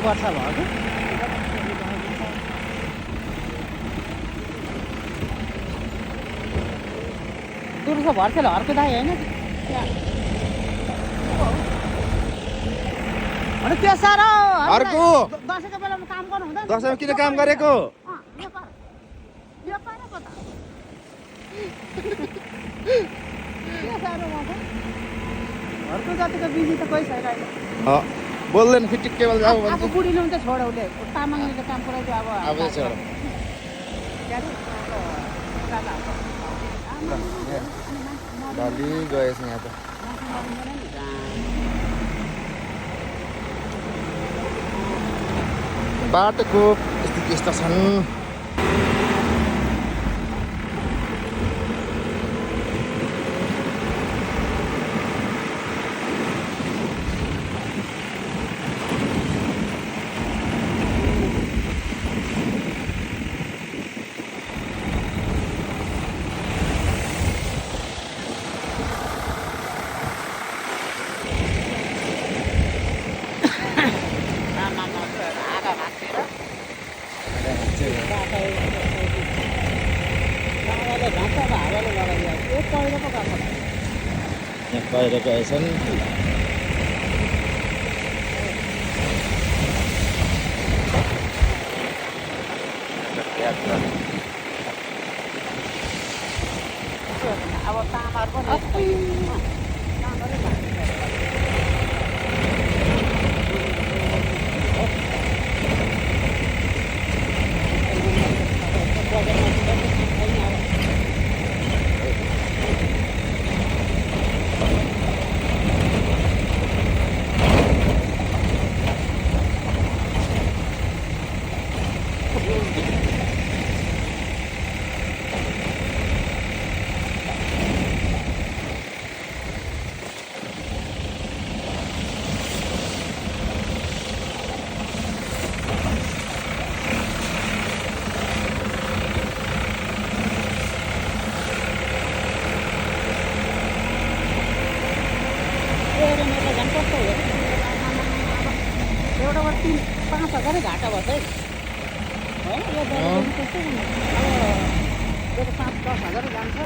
वर्ष भयो कि दुर्सो भर्सेल हर्को दाई होइन अनि त्यो साह्रो अर्को दसैँको बेलामा काम गर्नु हुँदैन दसैँमा किन काम गरेको घरको जतिको बिजी त कोही छैन अहिले बोल्दैन फिटिक केवल जाऊ अब भन्छ बुढीले हुन्छ छोडो उसले तामाङले त काम पुऱ्याउँछ अब चाहिँ छोडो डल्ली गएछ यहाँ त बाटोको स्थिति यस्ता छन् यहाँ पहिरो गएछन् अब तामाहरू पनि एउटा 3-5 हजार घाटा भयो है होइन यो 5-10 हजार जान्छ